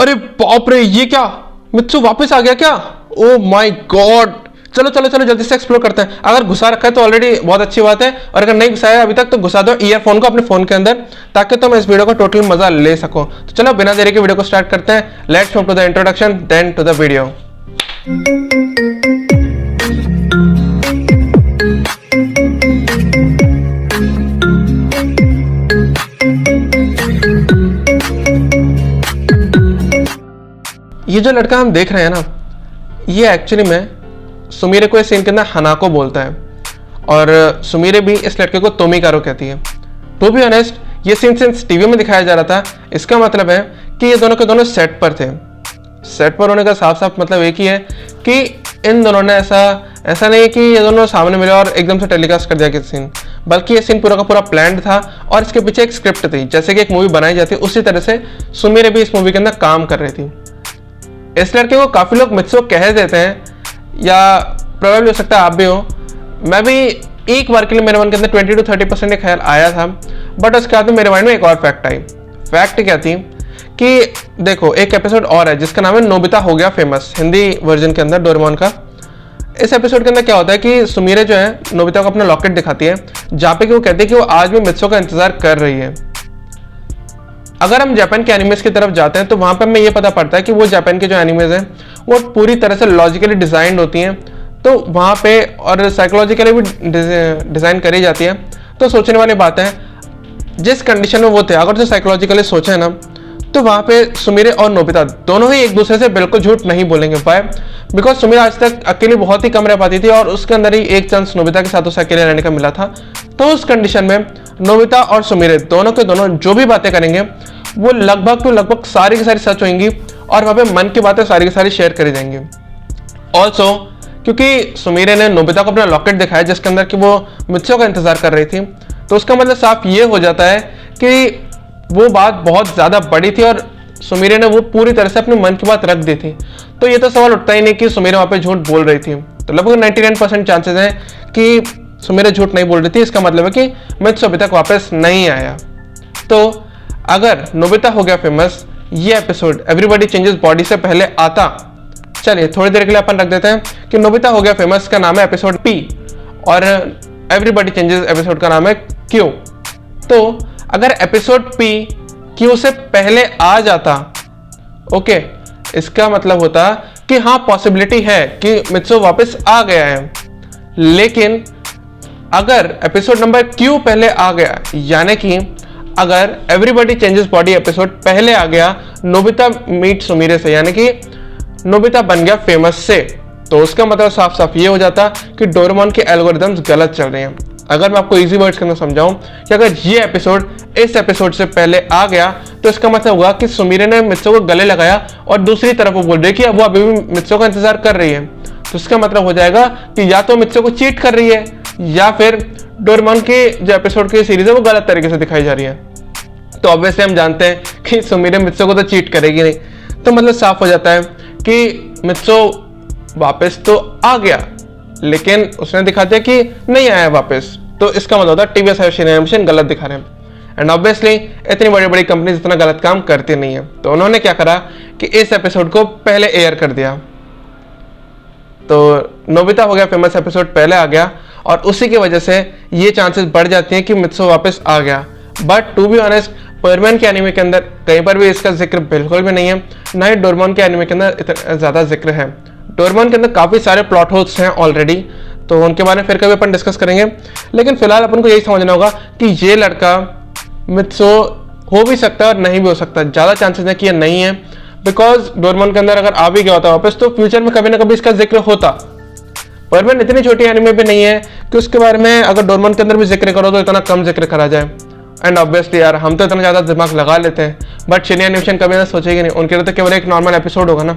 अरे बाप रे, ये क्या, मित्सु वापस आ गया क्या? ओ माय गॉड, चलो चलो चलो जल्दी से एक्सप्लोर करते हैं। अगर घुसा रखा है तो ऑलरेडी बहुत अच्छी बात है, और अगर नहीं घुसाया अभी तक तो घुसा दो ईयरफोन को अपने फोन के अंदर, ताकि तुम इस वीडियो का टोटल मजा ले सको। तो चलो बिना देरी के वीडियो को स्टार्ट करते हैं। Let's move to the introduction then to the video. ये जो लड़का हम देख रहे हैं ना, ये एक्चुअली में सुमीरे को इस सीन के अंदर हनाको बोलता है, और सुमीरे भी इस लड़के को तोमिकारो कहती है। टू बी ऑनेस्ट, ये सीन सिंस टीवी में दिखाया जा रहा था, इसका मतलब है कि ये दोनों के दोनों सेट पर थे। सेट पर होने का साफ साफ मतलब एक ही है कि इन दोनों ने ऐसा नहीं है कि ये दोनों सामने मिले और एकदम से टेलीकास्ट कर दिया किसी सीन, बल्कि ये सीन पूरा का पूरा प्लान्ड था और इसके पीछे एक स्क्रिप्ट थी। जैसे कि एक मूवी बनाई जाती है, उसी तरह से सुमीरे भी इस मूवी के अंदर काम कर रही थी। इस लड़के को काफी लोग मित्सु कह देते हैं, या प्रोबेबली हो सकता है आप भी हो। मैं भी एक बार के लिए मेरे मन के अंदर 20 to 30% एक ख्याल आया था, बट उसके बाद मेरे माइंड में एक और फैक्ट आई। फैक्ट क्या थी कि देखो, एक एपिसोड और है जिसका नाम है नोबिता हो गया फेमस, हिंदी वर्जन के अंदर डोरेमोन का। इस एपिसोड के अंदर क्या होता है कि सुमीरे जो है नोबिता को अपना लॉकेट दिखाती है, जहाँ पे कि वो कहती है कि वो आज भी मित्सु का इंतजार कर रही है। अगर हम जापान के एनिमेज की तरफ जाते हैं तो वहां पर हमें ये पता पड़ता है कि वो जापान के जो एनिमेज हैं वो पूरी तरह से लॉजिकली डिजाइंड होती हैं, तो वहां पे और साइकोलॉजिकली भी डिजाइन करी जाती है। तो सोचने वाली बात है, जिस कंडीशन में वो थे, अगर जो साइकोलॉजिकली सोचे ना, तो वहां पे सुमीरे और नोबिता दोनों ही एक दूसरे से बिल्कुल झूठ नहीं बोलेंगे। वाई? बिकॉज सुमीरे आज तक अकेली बहुत ही कम रह पाती थी, और उसके अंदर ही एक चांस नोबिता के साथ उसे अकेले रहने का मिला था। तो उस कंडीशन में नोबिता और सुमीरे दोनों के दोनों जो भी बातें करेंगे वो लगभग सारी की सारी सच होंगी, और वहां पे मन की बातें सारी की सारी शेयर करी जाएंगी। ऑल्सो क्योंकि सुमीरे ने नोबिता को अपना लॉकेट दिखाया जिसके अंदर कि वो मित्सु का इंतजार कर रही थी, तो उसका मतलब साफ ये हो जाता है कि वो बात बहुत ज्यादा बड़ी थी और सुमीरे ने वो पूरी तरह से अपने मन की बात रख दी थी। तो ये तो सवाल उठता ही नहीं कि सुमीरे वहां पे झूठ बोल रही थी। तो लगभग 99% चांसेस हैं कि सुमीरे झूठ नहीं बोल रही थी। इसका मतलब है कि मित्सु अभी तक वापस नहीं आया। तो अगर नोबिता हो गया फेमस ये एपिसोड एवरीबॉडी चेंजेस बॉडी से पहले आता, चलिए थोड़ी देर के लिए अपन रख देते हैं कि नोबिता हो गया फेमस का नाम है एपिसोड पी और एवरीबॉडी चेंजेस एपिसोड का नाम है क्यू। तो अगर एपिसोड पी क्यू से पहले आ जाता, ओके, इसका मतलब होता कि हाँ पॉसिबिलिटी है कि मित्सु वापस आ गया है। लेकिन अगर एपिसोड नंबर क्यू पहले आ गया, यानी कि अगर एवरीबॉडी चेंजेस बॉडी एपिसोड पहले आ गया नोबिता मीट सुमीरे से, यानी कि नोबिता बन गया फेमस से, तो उसका मतलब साफ साफ ये हो जाता कि डोरेमोन के एल्गोरिदम्स गलत चल रहे हैं। अगर मैं आपको इजी वर्ड्स के अंदर समझाऊं कि अगर ये एपिसोड इस एपिसोड से पहले आ गया तो इसका मतलब हुआ कि सुमीरे ने मित्सु को गले लगाया और दूसरी तरफ वो बोल रही है कि अब वो अभी भी मित्सु का इंतजार कर रही है। तो इसका मतलब हो जाएगा कि या तो मित्सु को चीट कर रही है, या फिर डोरेमोन की जो एपिसोड की सीरीज है वो गलत तरीके से दिखाई जा रही है। तो ऑब्वियसली हम जानते हैं कि सुमीरे मित्सु को तो चीट करेगी नहीं। तो मतलब साफ हो जाता है कि मित्सु वापस तो आ गया, लेकिन उसने दिखा दिया कि नहीं आया वापस। तो इसका मतलब होता है टीवीएस एनिमेशन गलत दिखा रहे हैं। एंड ऑब्वियसली इतनी बड़ी बड़ी कंपनीज इतना गलत काम करती नहीं है। तो उन्होंने क्या करा कि इस एपिसोड को पहले एयर कर दिया। तो नोबिता हो गया फेमस एपिसोड पहले आ गया, और उसी की वजह से ये चांसेस बढ़ जाती हैं कि मित्सु वापस आ गया। बट टू बी ऑनेस्ट, परमैन के एनिमे के अंदर कहीं पर भी इसका जिक्र बिल्कुल भी नहीं है, ना ही डोरेमोन के एनिमे के अंदर इतना ज्यादा जिक्र है। डोरेमोन के अंदर काफी सारे प्लॉट होल्स हैं ऑलरेडी, तो उनके बारे में फिर कभी अपन डिस्कस करेंगे। लेकिन फिलहाल अपन को यही समझना होगा कि ये लड़का मित्सु हो भी सकता है और नहीं भी हो सकता। ज्यादा चांसेस है कि ये नहीं है, बिकॉज डोरेमोन के अंदर अगर आ भी गया होता वापस तो फ्यूचर में कभी ना कभी इसका जिक्र होता। परमैन इतनी छोटी एनिमे भी नहीं है कि उसके बारे में अगर डोरेमोन के अंदर भी जिक्र करो तो इतना कम जिक्र करा जाए। एंड ऑब्वियसली यार हम तो इतना ज्यादा दिमाग लगा लेते हैं, बट शिनी एनिमेशन कभी ना सोचेगी नहीं, उनके लिए तो केवल एक नॉर्मल एपिसोड होगा ना।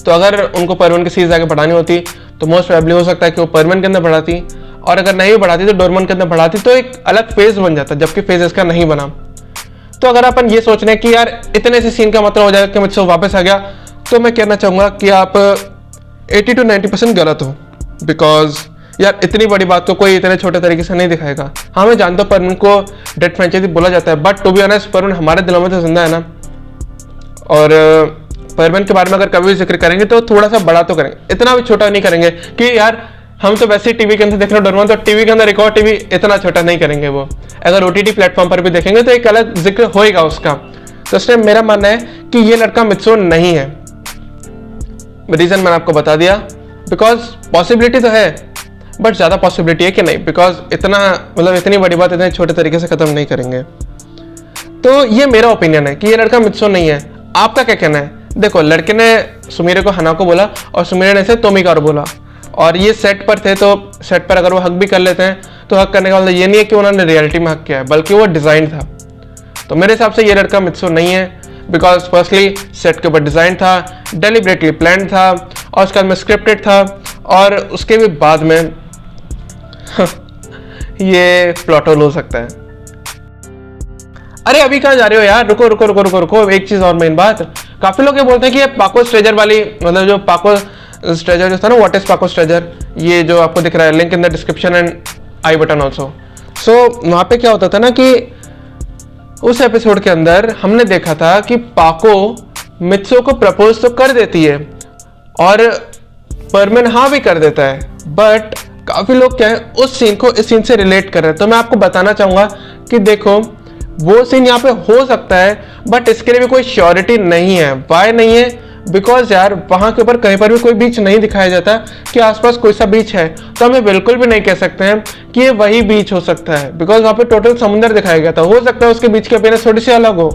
तो अगर उनको परमैन की सीरीज आगे बढ़ानी होती तो मोस्ट प्रोबेबली हो सकता है कि वो परमैन के अंदर बढ़ाती, और अगर नहीं बढ़ाती तो डोरेमोन के अंदर बढ़ाती, तो एक अलग फेज बन जाता, जबकि फेज इसका नहीं बना। तो अगर अपन ये सोच रहे हैं कि यार इतने से सीन का मतलब हो जाएगा कि मित्सु वापस आ गया, तो मैं कहना चाहूंगा कि आप 80 to 90% गलत हो। बिकॉज यार इतनी बड़ी बात को कोई इतने छोटे तरीके से नहीं दिखाएगा। हाँ मैं जानता हूँ परमैन को डेड फ्रेंचाइजी बोला जाता है, बट टू बी ऑनेस्ट परमैन हमारे दिलों में तो जिंदा है ना। और परवेन के बारे में अगर कभी भी जिक्र करेंगे तो थोड़ा सा बड़ा तो करेंगे, इतना भी छोटा नहीं करेंगे कि यार हम तो वैसे ही टीवी के अंदर देख रहे हो डोरेमोन, तो टीवी के अंदर एक और टीवी, इतना छोटा नहीं करेंगे वो। अगर ओटीटी प्लेटफॉर्म पर भी देखेंगे तो एक अलग जिक्र होएगा उसका। तो इसलिए मेरा मानना है कि ये लड़का मित्सुओ नहीं है। रीजन मैंने आपको बता दिया, बिकॉज पॉसिबिलिटी तो है बट ज़्यादा पॉसिबिलिटी है कि नहीं, बिकॉज इतना मतलब इतनी बड़ी बात इतने छोटे तरीके से ख़त्म नहीं करेंगे। तो ये मेरा ओपिनियन है कि ये लड़का मित्सुओ नहीं है। आपका क्या कहना है? देखो, लड़के ने सुमिरे को हानाको बोला और सुमिरे ने इसे तोमिकारो बोला, और ये सेट पर थे, तो सेट पर अगर वो हक भी कर लेते हैं तो हक करने का मतलब ये नहीं है कि उन्होंने रियलिटी में हक किया है, बल्कि वो डिज़ाइन था। तो मेरे हिसाब से ये लड़का मित्सुओ नहीं है, बिकॉज फर्स्टली सेट के ऊपर डिज़ाइन था, डेलिबरेटली प्लान था, और उसके बाद में स्क्रिप्टेड था, और उसके भी बाद में ये प्लॉट होल हो सकता है। अरे अभी कहाँ जा रहे हो यार? रुको रुको रुको रुको रुको, एक चीज़ और मेन बात। काफ़ी लोग ये बोलते हैं कि ये पाकोस ट्रेजर वाली, मतलब जो पाकोस ट्रेजर जो था ना, व्हाट इज पाकोस ट्रेजर, ये जो आपको दिख रहा है, link in the description and I button also. So वहाँ पे क्या होता था ना कि उस एपिसोड के अंदर हमने देखा था कि पाको मित्सुओ को प्रपोज तो कर देती है और परमेन हाँ भी कर देता है, बट काफ़ी लोग क्या है उस सीन को इस सीन से रिलेट कर रहे हैं। तो मैं आपको बताना चाहूँगा कि देखो, वो सीन यहाँ पे हो सकता है बट इसके लिए भी कोई श्योरिटी नहीं है। वाई नहीं है? बिकॉज यार वहाँ के ऊपर कहीं पर भी कोई बीच नहीं दिखाया जाता कि आसपास कोई सा बीच है, तो हमें बिल्कुल भी नहीं कह सकते हैं कि ये वही बीच हो सकता है, बिकॉज वहाँ पे टोटल समुद्र दिखाया गया था। हो सकता है उसके बीच की अपीयरेंस थोड़ी सी अलग हो।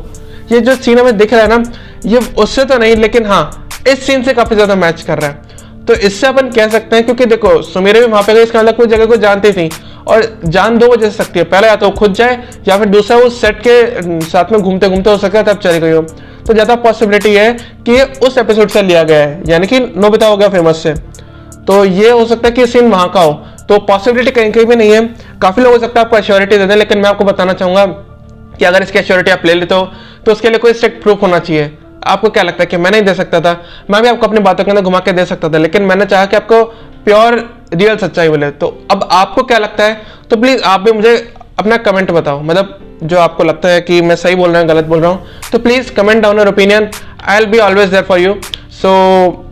ये जो सीन हमें दिख रहा है ना, ये उससे तो नहीं, लेकिन हाँ इस सीन से काफ़ी ज़्यादा मैच कर रहा है। तो इससे अपन कह सकते हैं, क्योंकि देखो सुमिरे भी वहाँ पे गई, इसका मतलब कुछ जगह को जानती थी, और जान दो वजह से सकती है। पहला या तो खुद जाए, या फिर दूसरा वो सेट के साथ में घूमते घूमते हो सकता है तब चली गई हो। तो ज़्यादा पॉसिबिलिटी है कि ये उस एपिसोड से लिया गया है, यानी कि नोबिता हो गया फेमस से। तो ये हो सकता है कि सीन वहाँ का हो, तो पॉसिबिलिटी कहीं कहीं भी नहीं है। काफ़ी लोग हो सकता है आपको एश्योरिटी दे दें, लेकिन मैं आपको बताना चाहूँगा कि अगर इसकी एश्योरिटी आप ले लेते हो तो उसके लिए कोई स्ट्रिक्ट प्रूफ होना चाहिए। आपको क्या लगता है कि मैं नहीं दे सकता था? मैं भी आपको अपनी बातों के अंदर घुमा के दे सकता था, लेकिन मैंने चाहा कि आपको प्योर रियल सच्चाई मिले। तो अब आपको क्या लगता है? तो प्लीज़ आप भी मुझे अपना कमेंट बताओ, मतलब जो आपको लगता है कि मैं सही बोल रहा हूँ गलत बोल रहा हूँ, तो please comment down your opinion. I will be always there for you. So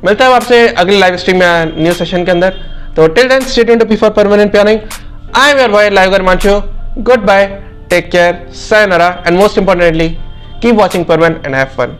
मिलता है आपसे अगली लाइव स्ट्रीम या न्यू सेशन के अंदर। तो till then stay tuned to P for permanent planning. I am your boy live गर्मांचो। Good bye, take care, sayonara, and most importantly, keep watching Perman and have fun.